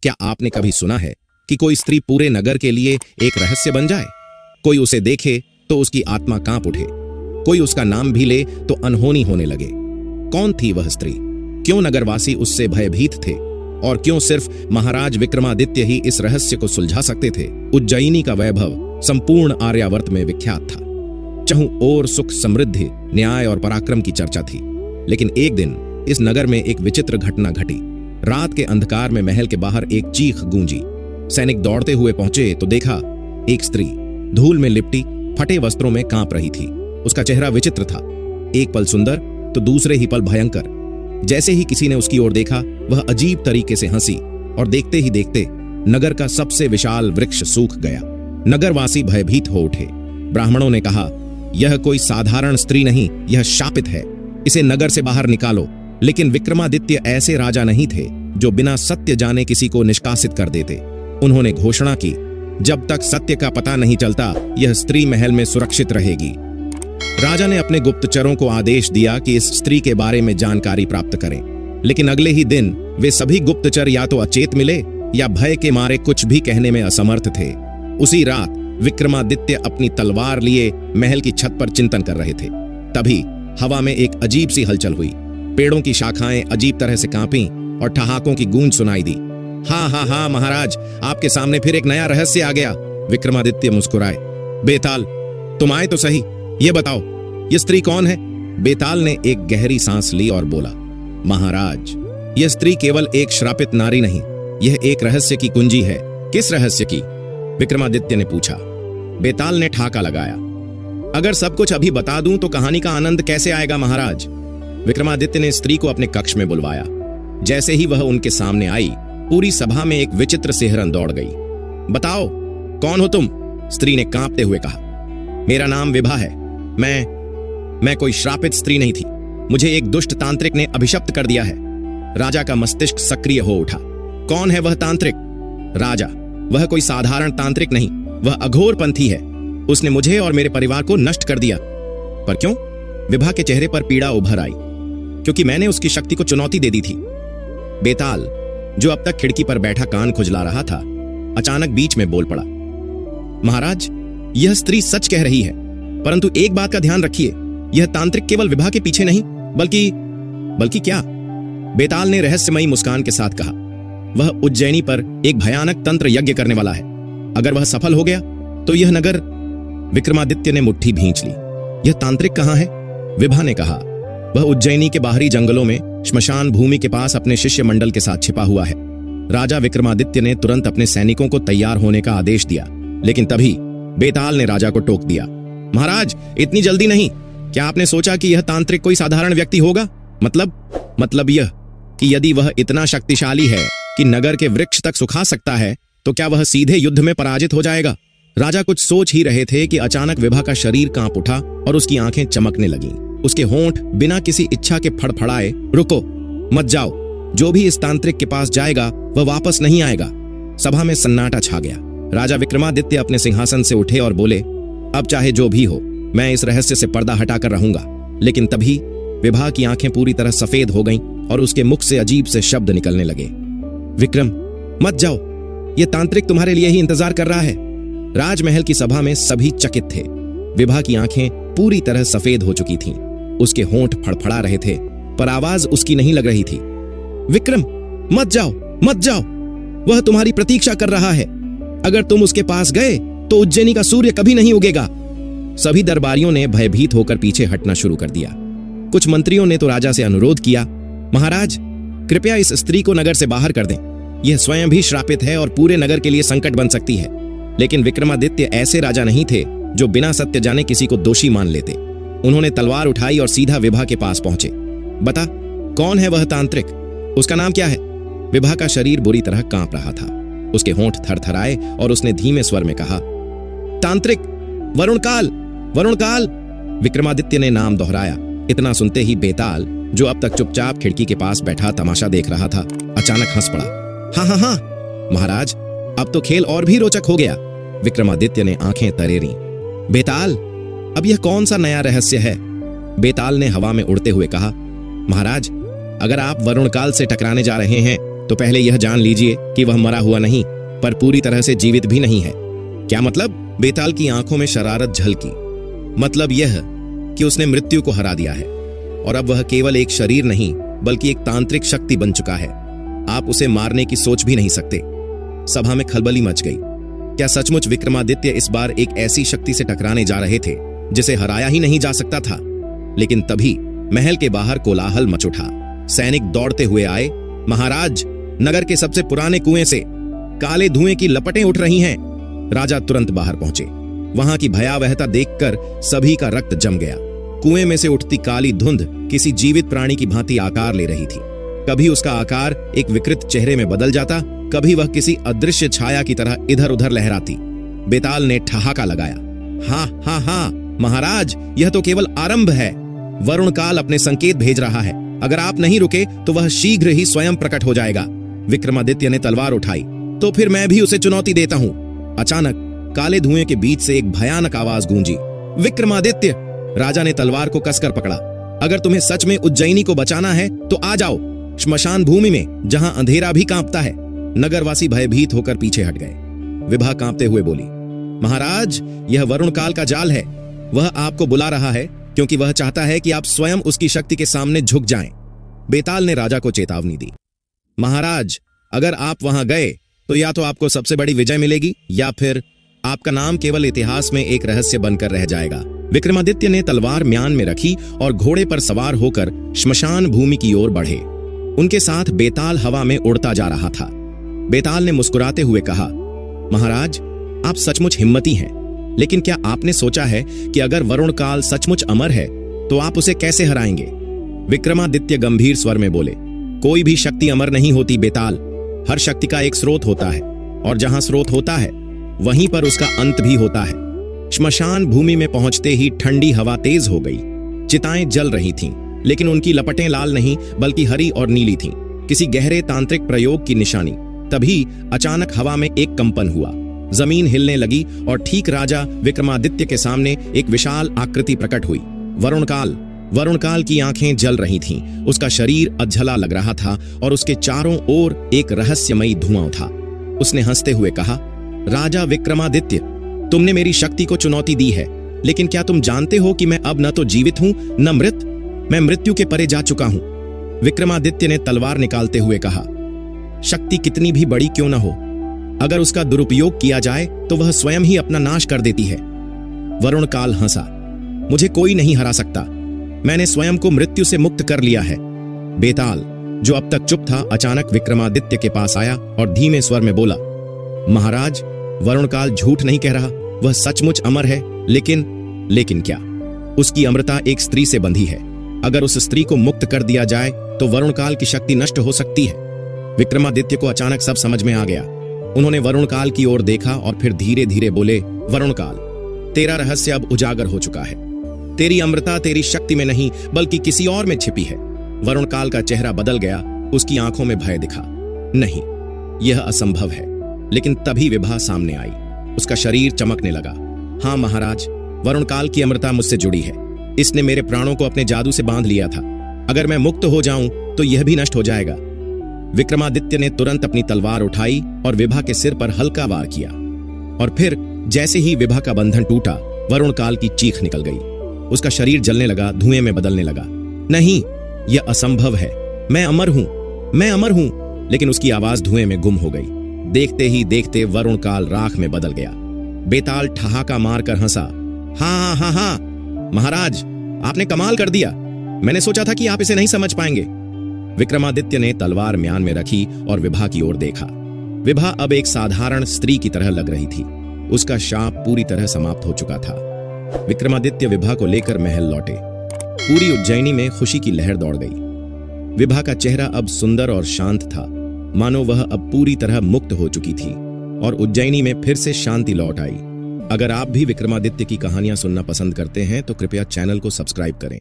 क्या आपने कभी सुना है कि कोई स्त्री पूरे नगर के लिए एक रहस्य बन जाए? कोई उसे देखे तो उसकी आत्मा कांप उठे, कोई उसका नाम भी ले तो अनहोनी होने लगे। कौन थी वह स्त्री? क्यों नगरवासी उससे भयभीत थे? और क्यों सिर्फ महाराज विक्रमादित्य ही इस रहस्य को सुलझा सकते थे? उज्जयिनी का वैभव संपूर्ण आर्यावर्त में विख्यात था। चहुं ओर सुख, समृद्धि, न्याय और पराक्रम की चर्चा थी। लेकिन एक दिन इस नगर में एक विचित्र घटना घटी। रात के अंधकार में महल के बाहर एक चीख गूंजी। सैनिक दौड़ते हुए पहुंचे तो देखा एक स्त्री धूल में लिपटी फटे वस्त्रों में कांप रही थी। उसका चेहरा विचित्र था, एक पल सुंदर तो दूसरे ही पल भयंकर। जैसे ही किसी ने उसकी ओर देखा, वह अजीब तरीके से हंसी और देखते ही देखते नगर का सबसे विशाल वृक्ष सूख गया। नगरवासी भयभीत हो उठे। ब्राह्मणों ने कहा, यह कोई साधारण स्त्री नहीं, यह शापित है, इसे नगर से बाहर निकालो। लेकिन विक्रमादित्य ऐसे राजा नहीं थे जो बिना सत्य जाने किसी को निष्कासित कर देते। उन्होंने घोषणा की, जब तक सत्य का पता नहीं चलता यह स्त्री महल में सुरक्षित रहेगी। राजा ने अपने गुप्तचरों को आदेश दिया कि इस स्त्री के बारे में जानकारी प्राप्त करें। लेकिन अगले ही दिन वे सभी गुप्तचर या तो अचेत मिले या भय के मारे कुछ भी कहने में असमर्थ थे। उसी रात विक्रमादित्य अपनी तलवार लिए महल की छत पर चिंतन कर रहे थे। तभी हवा में एक अजीब सी हलचल हुई। पेड़ों की शाखाएं अजीब तरह से कांपी और ठहाकों की गूंज सुनाई दी। हाँ महाराज, आपके सामने फिर एक नया रहस्य आ गया। विक्रमादित्य मुस्कुराए। बेताल, तुम आए तो सही, ये बताओ ये स्त्री कौन है? बेताल ने एक गहरी सांस ली और बोला, महाराज, यह स्त्री केवल एक श्रापित नारी नहीं, यह एक रहस्य की कुंजी है। किस रहस्य की? विक्रमादित्य ने पूछा। बेताल ने ठाका लगाया, अगर सब कुछ अभी बता दूं तो कहानी का आनंद कैसे आएगा महाराज। विक्रमादित्य ने स्त्री को अपने कक्ष में बुलवाया। जैसे ही वह उनके सामने आई, पूरी सभा में एक विचित्र सिहरन दौड़ गई। बताओ, कौन हो तुम? स्त्री ने कांपते हुए कहा। मेरा नाम विभा है। मैं कोई श्रापित स्त्री नहीं थी। मुझे एक दुष्ट तांत्रिक ने अभिशप्त कर दिया है। राजा का मस्तिष्क सक्रिय हो उठा। कौन है वह तांत्रिक? राजा, वह कोई साधारण तांत्रिक नहीं, वह अघोरपंथी है। उसने मुझे और मेरे परिवार को नष्ट कर दिया। पर क्यों? विभा के चेहरे पर पीड़ा उभर आई। क्योंकि मैंने उसकी शक्ति को चुनौती दे दी थी। बेताल, जो अब तक खिड़की पर बैठा कान खुजला रहा था, अचानक बीच में बोल पड़ा। महाराज, यह स्त्री सच कह रही है, परंतु एक बात का ध्यान रखिए, यह तांत्रिक केवल विभा के पीछे नहीं, बल्कि क्या? बेताल ने रहस्यमयी मुस्कान के साथ कहा, वह उज्जैनी पर एक भयानक तंत्र यज्ञ करने वाला है। अगर वह सफल हो गया तो यह नगर। विक्रमादित्य ने मुट्ठी भींच ली। यह तांत्रिक कहां है? विभा ने कहा, वह उज्जैनी के बाहरी जंगलों में श्मशान भूमि के पास अपने शिष्य मंडल के साथ छिपा हुआ है। राजा विक्रमादित्य ने तुरंत अपने सैनिकों को तैयार होने का आदेश दिया। लेकिन तभी बेताल ने राजा को टोक दिया। महाराज, इतनी जल्दी नहीं। क्या आपने सोचा कि यह तांत्रिक कोई साधारण व्यक्ति होगा? मतलब यह कि यदि वह इतना शक्तिशाली है कि नगर के वृक्ष तक सुखा सकता है, तो क्या वह सीधे युद्ध में पराजित हो जाएगा? राजा कुछ सोच ही रहे थे कि अचानक विभा का शरीर कांप उठा और उसकी आंखें चमकने लगीं। उसके होंठ बिना किसी इच्छा के फड़फड़ाए। रुको, मत जाओ, जो भी इस तांत्रिक के पास जाएगा वह वापस नहीं आएगा। सभा में सन्नाटा छा गया। राजा विक्रमादित्य अपने सिंहासन से उठे और बोले, अब चाहे जो भी हो, मैं इस रहस्य से पर्दा हटाकर रहूंगा। लेकिन तभी विभा की आंखें पूरी तरह सफेद हो गईं और उसके मुख से अजीब से शब्द निकलने लगे। विक्रम, मत जाओ, यह तांत्रिक तुम्हारे लिए ही इंतजार कर रहा है। राजमहल की सभा में सभी चकित थे। विभा की आंखें पूरी तरह सफेद हो चुकी थीं। उसके होंठ फड़फड़ा रहे थे, पर आवाज उसकी नहीं लग रही थी। विक्रम, मत जाओ, वह तुम्हारी प्रतीक्षा कर रहा है। अगर तुम उसके पास गए तो उज्जैनी का सूर्य कभी नहीं उगेगा। सभी दरबारियों ने भयभीत होकर पीछे हटना शुरू कर दिया। कुछ मंत्रियों ने तो राजा से अनुरोध किया, महाराज, कृपया इस स्त्री को नगर से बाहर कर दें। यह स्वयं भी श्रापित है और पूरे नगर के लिए संकट बन सकती है। लेकिन विक्रमादित्य ऐसे राजा नहीं थे जो बिना सत्य जाने किसी को दोषी मान लेते। उन्होंने तलवार उठाई और सीधा विभा के पास पहुंचे। बता, कौन है वह तांत्रिक? उसका नाम क्या है? विभा का शरीर बुरी तरह कांप रहा था। उसके होंठ थरथराए और उसने धीमे स्वर में कहा, तांत्रिक वरुणकाल। विक्रमादित्य ने नाम दोहराया। इतना सुनते ही बेताल, जो अब तक चुपचाप खिड़की के पास बैठा तमाशा देख रहा था, अचानक हंस पड़ा। हाँ महाराज, अब तो खेल और भी रोचक हो गया। विक्रमादित्य ने आंखें तरेरी। बेताल, अब यह कौन सा नया रहस्य है? बेताल ने हवा में उड़ते हुए कहा, महाराज, अगर आप वरुणकाल से टकराने जा रहे हैं तो पहले यह जान लीजिए कि वह मरा हुआ नहीं, पर पूरी तरह से जीवित भी नहीं है। क्या मतलब? बेताल की आंखों में शरारत झलकी। मतलब यह कि उसने मृत्यु को हरा दिया है और अब वह केवल एक शरीर नहीं बल्कि एक तांत्रिक शक्ति बन चुका है। आप उसे मारने की सोच भी नहीं सकते। सभा में खलबली मच गई। क्या सचमुच विक्रमादित्य इस बार एक ऐसी शक्ति से टकराने जा रहे थे जिसे हराया ही नहीं जा सकता था? लेकिन तभी महल के बाहर कोलाहल मच उठा। सैनिक दौड़ते हुए आए। महाराज, नगर के सबसे पुराने कुएं से काले धुएं की लपटें उठ रही हैं। राजा तुरंत बाहर पहुंचे। वहां की भयावहता देखकर सभी का रक्त जम गया। कुएं में से उठती काली धुंध किसी जीवित प्राणी की भांति आकार ले रही थी। कभी उसका आकार एक विकृत चेहरे में बदल जाता, कभी वह किसी अदृश्य छाया की तरह इधर उधर लहराती। बेताल ने ठहाका लगाया। हाँ हाँ हाँ महाराज, यह तो केवल आरंभ है। वरुण काल अपने संकेत भेज रहा है। अगर आप नहीं रुके तो वह शीघ्र ही स्वयं प्रकट हो जाएगा। विक्रमादित्य ने तलवार उठाई। तो फिर मैं भी उसे चुनौती देता हूं। अचानक काले धुएं के बीच से एक भयानक आवाज गूंजी। विक्रमादित्य! राजा ने तलवार को कसकर पकड़ा। अगर तुम्हें सच में उज्जैनी को बचाना है तो आ जाओ श्मशान भूमि में, जहां अंधेरा भी कांपता है। नगरवासी भयभीत होकर पीछे हट गए। विभा कांपते हुए बोली, महाराज, यह वरुण काल का जाल है। वह आपको बुला रहा है क्योंकि वह चाहता है कि आप स्वयं उसकी शक्ति के सामने झुक जाएं। बेताल ने राजा को चेतावनी दी। महाराज, अगर आप वहां गए तो या तो आपको सबसे बड़ी विजय मिलेगी या फिर आपका नाम केवल इतिहास में एक रहस्य बनकर रह जाएगा। विक्रमादित्य ने तलवार म्यान में रखी और घोड़े पर सवार होकर श्मशान भूमि की ओर बढ़े। उनके साथ बेताल हवा में उड़ता जा रहा था। बेताल ने मुस्कुराते हुए कहा, महाराज, आप सचमुच हिम्मती हैं, लेकिन क्या आपने सोचा है कि अगर वरुण काल सचमुच अमर है तो आप उसे कैसे हराएंगे? विक्रमादित्य गंभीर स्वर में बोले, कोई भी शक्ति अमर नहीं होती बेताल। हर शक्ति का एक स्रोत होता है और जहां स्रोत होता है वहीं पर उसका अंत भी होता है। श्मशान भूमि में पहुंचते ही ठंडी हवा तेज हो गई। चिताएं जल रही थीं, लेकिन उनकी लपटें लाल नहीं बल्कि हरी और नीली थीं, किसी गहरे तांत्रिक प्रयोग की निशानी। तभी अचानक हवा में एक कंपन हुआ। जमीन हिलने लगी और ठीक राजा विक्रमादित्य के सामने एक विशाल आकृति प्रकट हुई। वरुण काल की आंखें जल रही थीं, उसका शरीर अधजला लग रहा था और उसके चारों ओर एक रहस्यमयी धुआं था। उसने हंसते हुए कहा, राजा विक्रमादित्य, तुमने मेरी शक्ति को चुनौती दी है, लेकिन क्या तुम जानते हो कि मैं अब न तो जीवित हूं न मृत? मैं मृत्यु के परे जा चुका हूं। विक्रमादित्य ने तलवार निकालते हुए कहा, शक्ति कितनी भी बड़ी क्यों न हो, अगर उसका दुरुपयोग किया जाए तो वह स्वयं ही अपना नाश कर देती है। वरुण काल हंसा, मुझे कोई नहीं हरा सकता। मैंने स्वयं को मृत्यु से मुक्त कर लिया है। बेताल, जो अब तक चुप था, अचानक विक्रमादित्य के पास आया और धीमे स्वर में बोला, महाराज, वरुण काल झूठ नहीं कह रहा। वह सचमुच अमर है, लेकिन क्या? उसकी अमरता एक स्त्री से बंधी है। अगर उस स्त्री को मुक्त कर दिया जाए तो वरुण काल की शक्ति नष्ट हो सकती है। विक्रमादित्य को अचानक सब समझ में आ गया। उन्होंने वरुण काल की ओर देखा और फिर धीरे धीरे बोले, वरुण काल, तेरा रहस्य अब उजागर हो चुका है। तेरी अमरता तेरी शक्ति में नहीं बल्कि किसी और में छिपी है। वरुण काल का चेहरा बदल गया। उसकी आंखों में भय दिखा। नहीं, यह असंभव है। लेकिन तभी विभा सामने आई। उसका शरीर चमकने लगा। हाँ महाराज, वरुण काल की अमरता मुझसे जुड़ी है। इसने मेरे प्राणों को अपने जादू से बांध लिया था। अगर मैं मुक्त हो जाऊं तो यह भी नष्ट हो जाएगा। विक्रमादित्य ने तुरंत अपनी तलवार उठाई और विभा के सिर पर हल्का वार किया, और फिर जैसे ही विभा का बंधन टूटा, वरुण काल की चीख निकल गई। उसका शरीर जलने लगा, धुएं में बदलने लगा। नहीं, यह असंभव है। मैं अमर हूं। लेकिन उसकी आवाज धुएं में गुम हो गई। देखते ही देखते वरुण काल राख में बदल गया। बेताल ठहाका मारकर हंसा। हाँ महाराज, आपने कमाल कर दिया। मैंने सोचा था कि आप इसे नहीं समझ पाएंगे। विक्रमादित्य ने तलवार म्यान में रखी और विभा की ओर देखा। विभा अब एक साधारण स्त्री की तरह लग रही थी। उसका शाप पूरी तरह समाप्त हो चुका था। विक्रमादित्य विभा को लेकर महल लौटे। पूरी उज्जैनी में खुशी की लहर दौड़ गई। विभा का चेहरा अब सुंदर और शांत था, मानो वह अब पूरी तरह मुक्त हो चुकी थी और उज्जैनी में फिर से शांति लौट आई। अगर आप भी विक्रमादित्य की कहानियां सुनना पसंद करते हैं तो कृपया चैनल को सब्सक्राइब करें।